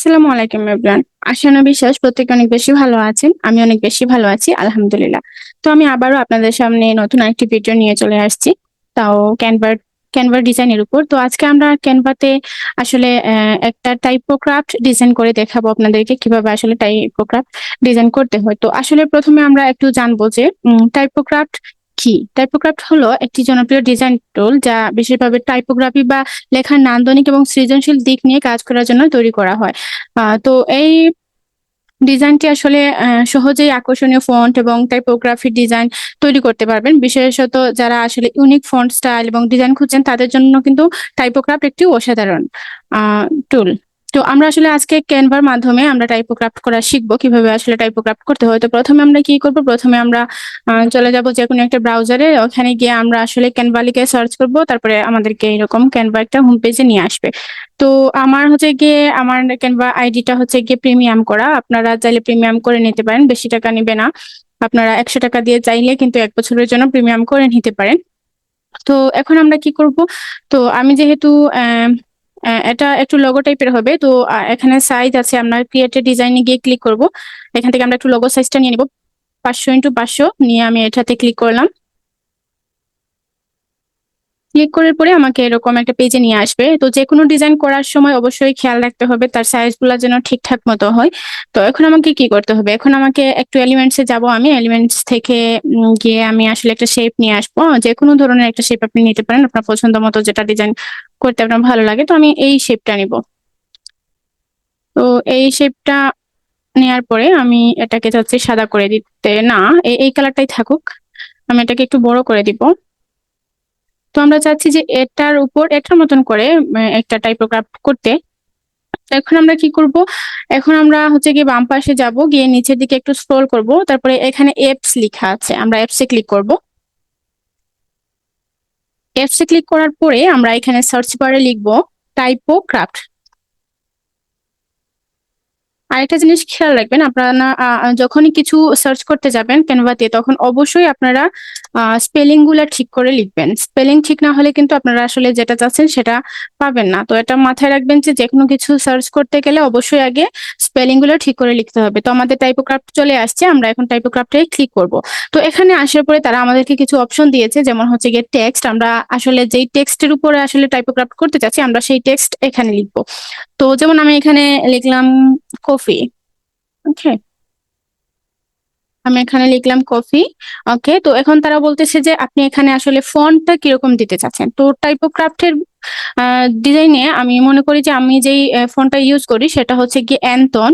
আসসালামু আলাইকুম এভরিওয়ান। আশানা বিশ্বাস প্রত্যেকে অনেক বেশি ভালো আছেন। আমি অনেক বেশি ভালো আছি আলহামদুলিল্লাহ। তো আমি আবারও আপনাদের সামনে নতুন আরেকটি ভিডিও নিয়ে চলে আসছি। তাও ক্যানভার ডিজাইনের উপর। তো আজকে আমরা ক্যানভাতে আসলে একটা টাইপোগ্রাফট ডিজাইন করে দেখাবো আপনাদেরকে কিভাবে আসলে টাইপোগ্রাফট ডিজাইন করতে হয়। তো আসলে প্রথমে আমরা একটু জানবো যে টাইপোগ্রাফট কি? টাইপোগ্রাফট হলো একটি জনপ্রিয় ডিজাইন টুল যা বিশেষভাবে টাইপোগ্রাফি বা লেখার নান্দনিক এবং সৃজনশীল দিক নিয়ে কাজ করার জন্য তৈরি করা হয়। তো এই ডিজাইনটি আসলে সহজেই আকর্ষণীয় ফন্ট এবং টাইপোগ্রাফির ডিজাইন তৈরি করতে পারবেন। বিশেষত যারা আসলে ইউনিক ফন্ট স্টাইল এবং ডিজাইন খুঁজছেন তাদের জন্য কিন্তু টাইপোগ্রাফট একটি অসাধারণ আ টুল। তো আমরা আসলে আজকে ক্যানভার মাধ্যমে আমরা টাইপোগ্রাফট করা শিখবো। কিভাবে আসলে টাইপোগ্রাফট করতে হয়। তো প্রথমে আমরা কি করব? প্রথমে আমরা চলে যাব যেকোনো একটা ব্রাউজারে। ওখানে গিয়ে আমরা আসলে ক্যানভা লিখে সার্চ করব। তারপরে আমাদেরকে এরকম ক্যানভা একটা হোম পেজে নিয়ে আসবে। তো আমার হচ্ছে গিয়ে আমার ক্যানভা আইডিটা হচ্ছে গিয়ে প্রিমিয়াম করা। আপনারা চাইলে প্রিমিয়াম করে নিতে পারেন। বেশি টাকা নিবে না। আপনারা ৳১০০ দিয়ে চাইলে কিন্তু ১ বছরের জন্য প্রিমিয়াম করে নিতে পারেন। তো এখন আমরা কি করব? তো আমি যেহেতু এটা একটু লোগো টাইপের হবে। তো এখানে সাইজ আছে। আমরা ক্রিয়েট এ ডিজাইন এ গিয়ে ক্লিক করব। এখান থেকে আমরা একটু লোগো সাইজটা নিয়ে নিব। ৫০০x৫০০ নিয়ে আমি এটাতে ক্লিক করলাম। ক্লিক করার পরে আমাকে এরকম একটা পেজে নিয়ে আসবে। তো যেকোনো ডিজাইন করার সময় অবশ্যই খেয়াল রাখতে হবে তার সাইজ গুলা যেন ঠিকঠাক মতো হয়। তো এখন আমাকে কি করতে হবে? এখন আমাকে একটু এলিমেন্টস এ যাবো আমি। এলিমেন্টস থেকে গিয়ে আমি আসলে একটা শেপ নিয়ে আসবো। যেকোনো ধরনের একটা শেপ আপনি নিতে পারেন। আপনার পছন্দ মতো যেটা ডিজাইন করতে আপনার ভালো লাগে। তো আমি এই শেপটা নিবো। তো এই শেপটা নেয়ার পরে আমি এটাকে চাচ্ছি সাদা করে দিতে। না, এই কালারটাই থাকুক। আমি এটাকে একটু বড় করে দিব। তো আমরা চাচ্ছি যে এটার উপর এটার মতন করে একটা টাইপোগ্রাফ করতে। তো এখন আমরা কি করব? এখন আমরা হচ্ছে গিয়ে বাম পাশে যাব, গিয়ে নিচের দিকে একটু স্ক্রল করব। তারপরে এখানে এপস লিখা আছে। আমরা এপস এ ক্লিক করব। এপস এ ক্লিক করার পরে আমরা এখানে সার্চ বারে লিখব টাইপোগ্রাফট। আরেকটা জিনিস খেয়াল রাখবেন, আপনারা যখনই কিছু সার্চ করতে যাবেন ক্যানভাতে তখন অবশ্যই আপনারা স্পেলিং গুলা ঠিক করে লিখবেন। স্পেলিং ঠিক না হলে কিন্তু আপনারা আসলে যেটা চাচ্ছেন সেটা পাবেন না। তো এটা মাথায় রাখবেন যে যেকোনো কিছু সার্চ করতে গেলে অবশ্যই আগে স্পেলিং গুলো ঠিক করে লিখতে হবে। তো আমাদের টাইপোগ্রাফট চলে আসছে। আমরা এখন টাইপোগ্রাফটে ক্লিক করব। তো এখানে আসার পরে তারা আমাদেরকে কিছু অপশন দিয়েছে, যেমন হচ্ছে গিয়ে টেক্সট। আমরা আসলে যেই টেক্সটের উপরে আসলে টাইপোগ্রাফট করতে চাচ্ছি আমরা সেই টেক্সট এখানে লিখবো। তো যেমন আমি এখানে লিখলাম কফি। ওকে, আমি এখানে লিখলাম কফি। ওকে, তো এখন তারা বলতেছে যে আপনি এখানে আসলে ফন্টটা কিরকম দিতে চাচ্ছেন। তো টাইপোগ্রাফটের ডিজাইনে আমি মনে করি যে আমি যেই ফন্টটা ইউজ করি সেটা হচ্ছে কি অ্যান্টন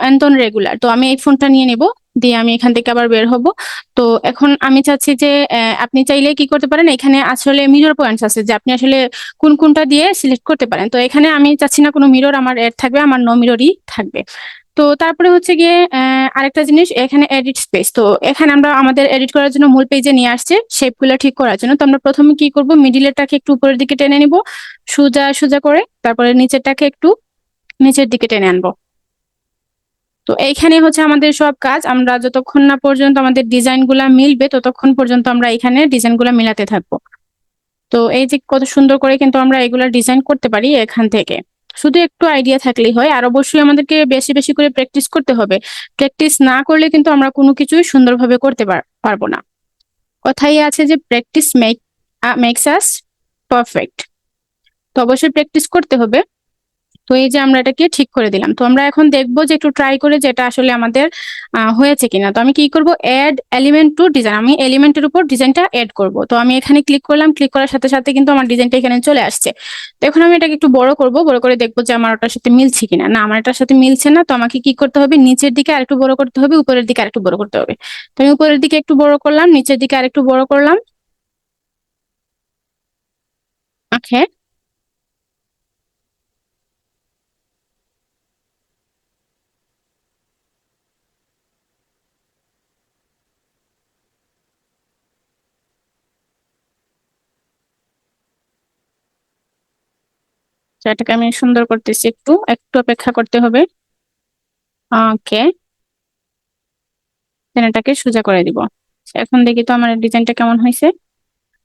অ্যান্টন রেগুলার। তো আমি এই ফোনটা নিয়ে নিব। দিয়ে আমি এখান থেকে আবার বের হব। তো এখন আমি চাচ্ছি যে আপনি চাইলে কি করতে পারেন, এখানে আসলে মিরর পয়েন্টস আছে যে আপনি আসলে কোনটা দিয়ে সিলেক্ট করতে পারেন। তো এখানে আমি চাচ্ছি না কোনো মিরর আমার এড থাকবে, আমার নো মিররই থাকবে। তো তারপরে হচ্ছে গিয়ে আরেকটা জিনিস, এখানে এডিট স্পেস। তো এখানে আমরা আমাদের এডিট করার জন্য মূল পেজে নিয়ে আসছে শেপ গুলো ঠিক করার জন্য। তো আমরা প্রথমে কি করব, মিডিলেরটাকে একটু উপরের দিকে টেনে নিব সোজা সোজা করে। তারপরে নিচেরটাকে একটু নিচের দিকে টেনে আনবো। তো এইখানে হচ্ছে আমাদের সব কাজ। আমরা যতক্ষণ না পর্যন্ত আমাদের ডিজাইন গুলা মিলবে ততক্ষণ পর্যন্ত আমরা এখানে ডিজাইন গুলা মিলাতে থাকবো। তো এই যে কত সুন্দর করে কিন্তু আমরা এগুলা ডিজাইন করতে পারি এখান থেকে। শুধু একটু আইডিয়া থাকলেই হয়, আর অবশ্যই আমাদেরকে বেশি বেশি করে প্র্যাকটিস করতে হবে। প্র্যাকটিস না করলে কিন্তু আমরা কোনো কিছুই সুন্দরভাবে করতে পারবো না। কথাই আছে যে প্র্যাকটিস মেক্স আস পারফেক্ট। তো অবশ্যই প্র্যাকটিস করতে হবে। তো এই যে আমরা এটাকে ঠিক করে দিলাম। তো আমরা এখন দেখবো যে একটু ট্রাই করে যে এটা আসলে আমাদের হয়েছে কিনা। তো আমি কি করব, এড এলিমেন্ট টু ডিজাইন। আমি এলিমেন্টের উপর ডিজাইনটা এড করব। তো আমি এখানে ক্লিক করলাম। ক্লিক করার সাথে সাথে কিন্তু আমার ডিজাইনটা এখানে চলে আসছে। তো এখন আমি এটাকে একটু বড় করব। বড় করে দেখবো যে আমার ওটার সাথে মিলছে কিনা। না, আমার এটার সাথে মিলছে না। তো আমাকে কি করতে হবে, নিচের দিকে আরেকটু বড় করতে হবে, উপরের দিকে আরেকটু বড় করতে হবে। তো আমি উপরের দিকে একটু বড় করলাম, নিচের দিকে আরেকটু বড় করলাম। ওকে, তো এটাকে আমি সুন্দর করতেছি। একটু একটু অপেক্ষা করতে হবে। ওকে, দেন এটাকে সোজা করে দিব। এখন দেখি তো আমার ডিজাইনটা কেমন হয়েছে।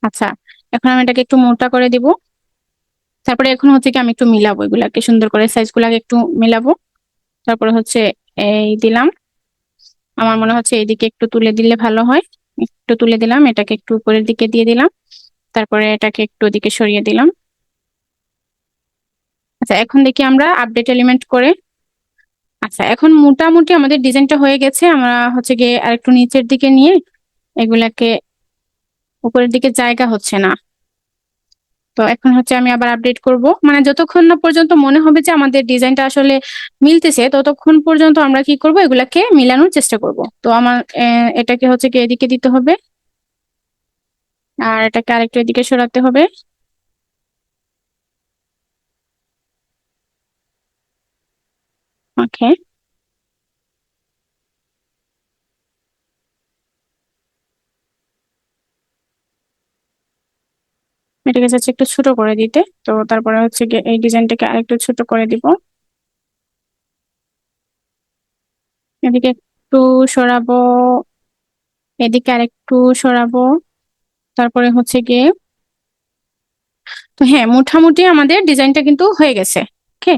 আচ্ছা, এখন আমি এটাকে একটু মোটা করে দিব। তারপরে এখন হচ্ছে কি আমি একটু মিলাবো, এগুলাকে সুন্দর করে সাইজ গুলাকে একটু মিলাবো। তারপরে হচ্ছে এই দিলাম, আমার মনে হচ্ছে এইদিকে একটু তুলে দিলে ভালো হয়। একটু তুলে দিলাম, এটাকে একটু উপরের দিকে দিয়ে দিলাম, তারপরে এটাকে একটু ওদিকে সরিয়ে দিলাম। আচ্ছা, এখন দেখি আমরা আপডেট এলিমেন্ট করে। আচ্ছা, এখন মোটামুটি আমাদের ডিজাইনটা হয়ে গেছে। আমরা হচ্ছে গিয়ে আর একটু নিচের দিকে নিয়ে এগুলাকে, উপরের দিকে জায়গা হচ্ছে না, তো এখন হচ্ছে আমি আবার আপডেট করব। মানে যতক্ষণ না পর্যন্ত মনে হবে যে আমাদের ডিজাইনটা আসলে মিলতেছে, ততক্ষণ পর্যন্ত আমরা কি করব, এগুলাকে মিলানোর চেষ্টা করব। তো আমার এটাকে হচ্ছে কি এদিকে দিতে হবে, আর এটাকে আরেকটু এদিকে সরাতে হবে। ওকে, এটাকে চাচ্ছি একটু ছোট করে দিতে, তো তারপরে হচ্ছে গিয়ে এই ডিজাইনটাকে আরেকটু ছোট করে দিব। এদিকে একটু সরাবো, এদিকে আরেকটু সরাবো, তারপরে হচ্ছে গিয়ে, তো হ্যাঁ, মোটামুটি আমাদের ডিজাইনটা কিন্তু হয়ে গেছে। ওকে,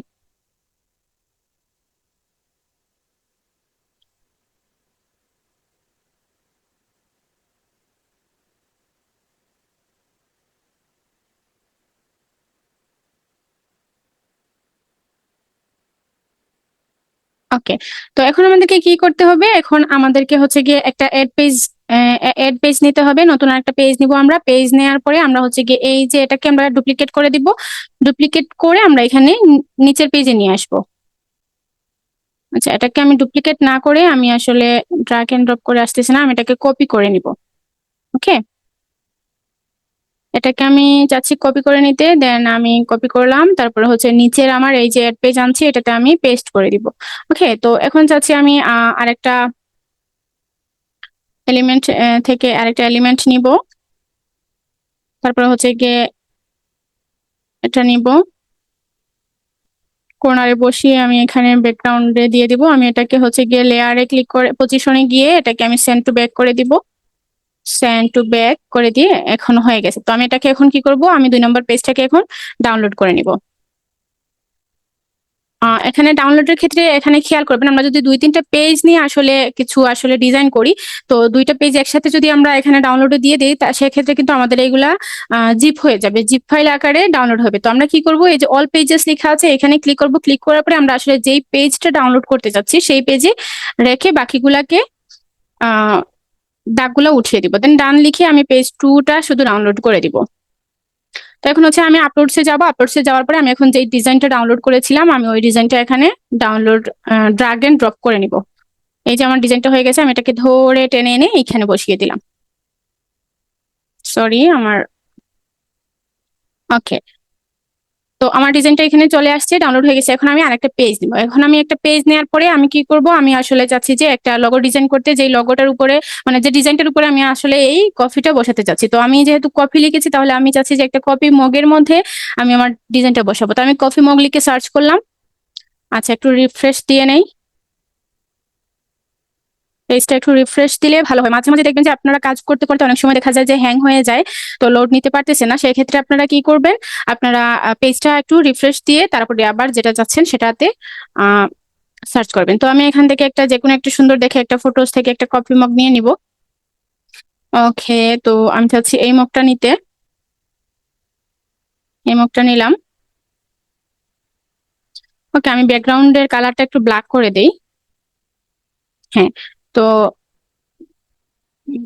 ওকে। তো এখন আমাদেরকে কি করতে হবে, এখন আমাদেরকে হচ্ছে গিয়ে একটা এড পেজ নিতে হবে। নতুন একটা পেজ নিব আমরা। পেজ নেওয়ার পরে আমরা হচ্ছে গিয়ে এই যে এটাকে আমরা ডুপ্লিকেট করে দিব। ডুপ্লিকেট করে আমরা এখানে নিচের পেজে নিয়ে আসবো। আচ্ছা, এটাকে আমি ডুপ্লিকেট না করে আমি আসলে ড্র্যাগ এন্ড ড্রপ করে আসতেছি না, আমি এটাকে কপি করে নিব। ওকে, এটাকে আমি চাচ্ছি কপি করে নিতে, দেন আমি কপি করলাম, তারপরে হচ্ছে নিচের আমার এই যে অ্যাড পেজ আনছি এটাতে আমি পেস্ট করে দিব। ওকে, তো এখন চাচ্ছি আমি আরেকটা এলিমেন্ট থেকে আরেকটা এলিমেন্ট নিব। তারপরে হচ্ছে গিয়ে এটা নিব, কর্নারে বসিয়ে আমি এখানে ব্যাকগ্রাউন্ডে দিয়ে দিব। আমি এটাকে হচ্ছে গিয়ে লেয়ারে ক্লিক করে পজিশনে গিয়ে এটাকে আমি সেন্ড টু ব্যাক করে দিব। সেন্ড টু ব্যাক করে দিয়ে এখন হয়ে গেছে। তো আমি এটাকে এখন কি করব, আমি 2 নম্বর পেজটাকে এখন ডাউনলোড করে নিব। এখানে ডাউনলোডের ক্ষেত্রে এখানে খেয়াল করবেন, আমরা যদি 2-3টা পেজ নিয়ে আসলে কিছু আসলে ডিজাইন করি, তো 2টা পেজ একসাথে যদি আমরা এখানে ডাউনলোডে দিয়ে দিই, তা সেক্ষেত্রে কিন্তু আমাদের এইগুলা জিপ হয়ে যাবে, জিপ ফাইল আকারে ডাউনলোড হবে। তো আমরা কি করব, এই যে অল পেজেস লেখা আছে এখানে ক্লিক করব। ক্লিক করার পরে আমরা আসলে যেই পেজটা ডাউনলোড করতে চাচ্ছি সেই পেজে রেখে বাকিগুলাকে আহ দাগগুলো উঠিয়ে দিব, দেন ডান লিখে আমি পেজ 2টা শুধু ডাউনলোড করে দিব। তো এখন হচ্ছে আমি আপলোডসে যাব। আপলোডসে যাওয়ার পরে আমি এখন যে ডিজাইনটা ডাউনলোড করেছিলাম, আমি ওই ডিজাইনটা এখানে ডাউনলোড ড্রাগ এন্ড ড্রপ করে নিব। এই যে আমার ডিজাইনটা হয়ে গেছে, আমি এটাকে ধরে টেনে এনে এখানে বসিয়ে দিলাম। সরি আমার, ওকে। তো আমার ডিজাইনটা এখানে চলে আসছে, ডাউনলোড হয়ে গেছে। এখন আমি আরেকটা পেজ নিব। এখন আমি একটা পেজ নেওয়ার পরে আমি কি করব, আমি আসলে চাচ্ছি যে একটা লগো ডিজাইন করতে, যেই লগোটার উপরে মানে যে ডিজাইনটার উপরে আমি আসলে এই কফিটা বসাতে চাচ্ছি। তো আমি যেহেতু কফি লিখেছি, তাহলে আমি চাচ্ছি যে একটা কফি মগের মধ্যে আমি আমার ডিজাইনটা বসাবো। তো আমি কফি মগ লিখে সার্চ করলাম। আচ্ছা, একটু রিফ্রেশ দিয়ে নেই। পেজটা একটু রিফ্রেশ দিলে ভালো হয়। মাঝে মাঝে দেখবেন যে আপনারা কাজ করতে করতে অনেক সময় দেখা যায় যে হ্যাং হয়ে যায়, তো লোড নিতে পারতেছে না। সেই ক্ষেত্রে আপনারা কি করবেন, আপনারা পেজটা একটু রিফ্রেশ দিয়ে তারপরে আবার যেটা চাচ্ছেন সেটাতে সার্চ করবেন। তো আমি এখান থেকে একটা যে কোনো একটা সুন্দর দেখে একটা ফটোস থেকে একটা কফি মগ নিয়ে নিব। ওকে, তো আমি চাচ্ছি এই মগটা নিতে। এই মগটা নিলাম। ওকে, আমি ব্যাকগ্রাউন্ডের কালারটা একটু ব্ল্যাক করে দেই। হ্যাঁ, তো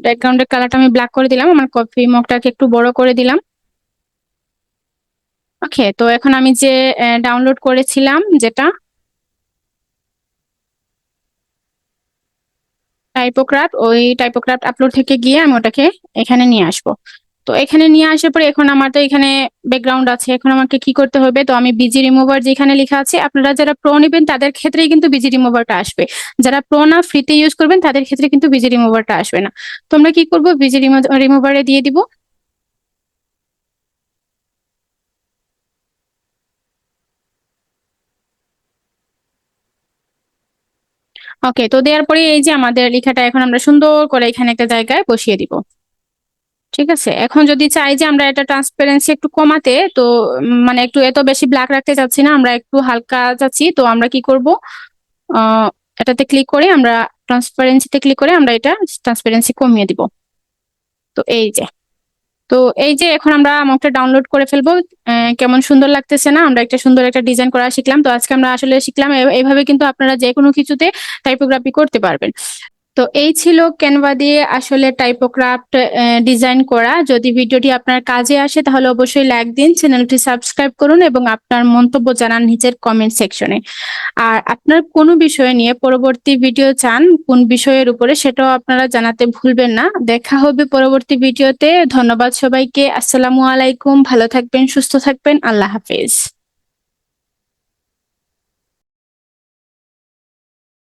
ব্যাকগ্রাউন্ডের কালারটা আমি ব্ল্যাক করে দিলাম, আমার কফি মগটাকে একটু বড় করে দিলাম। ওকে, তো এখন আমি যে ডাউনলোড করেছিলাম যেটা টাইপোক্রাফট, ওই টাইপোক্রাফট আপলোড থেকে গিয়ে আমি ওটাকে এখানে নিয়ে আসবো। তো এখানে নিয়ে আসার পরে এখন আমার তো এখানে ব্যাকগ্রাউন্ড আছে। এখন আমাকে কি করতে হবে, তো আমি বিজি রিমুভার যেখানে লেখা আছে, আপনারা যারা প্রো নেবেন তাদের ক্ষেত্রেই কিন্তু বিজি রিমুভারটা আসবে। যারা প্রো না, ফ্রিতে ইউজ করবেন তাদের ক্ষেত্রে কিন্তু বিজি রিমুভারটা আসবে না। তো আমরা কি করবো, বিজি রিমুভারে দিয়ে দিব। ওকে, তো দেওয়ার পরে এই যে আমাদের লেখাটা এখন আমরা সুন্দর করে এখানে একটা জায়গায় বসিয়ে দিব। ঠিক আছে, এখন যদি চাই যে আমরা এটা ট্রান্সপারেন্সি একটু কমাতে, তো মানে একটু এত বেশি ব্ল্যাক রাখতে চাচ্ছি না, আমরা একটু হালকা চাচ্ছি, তো আমরা কি করব, এটাতে ক্লিক করে আমরা ট্রান্সপারেন্সিতে ক্লিক করে আমরা এটা ট্রান্সপারেন্সি কমিয়ে দিব। তো তো এই যে এখন আমরা মকটা ডাউনলোড করে ফেলবো। কেমন সুন্দর লাগতেছে না, আমরা একটা সুন্দর একটা ডিজাইন করা শিখলাম। তো আজকে আমরা আসলে শিখলাম এইভাবে কিন্তু আপনারা যে কোনো কিছুতে টাইপোগ্রাফি করতে পারবেন। তো এই ছিল ক্যানভা দিয়ে আসলে টাইপোক্রাফট ডিজাইন করা। যদি ভিডিওটি আপনার কাজে আসে তাহলে অবশ্যই লাইক দিন, চ্যানেলটি সাবস্ক্রাইব করুন এবং আপনার মন্তব্য জানান নিচের কমেন্ট সেকশনে। আর আপনার কোনো বিষয় নিয়ে পরবর্তী ভিডিও চান, কোন বিষয়ের উপরে, সেটাও আপনারা জানাতে ভুলবেন না। দেখা হবে পরবর্তী ভিডিওতে। ধন্যবাদ সবাইকে। আসসালামু আলাইকুম। ভালো থাকবেন, সুস্থ থাকবেন। আল্লাহ হাফেজ।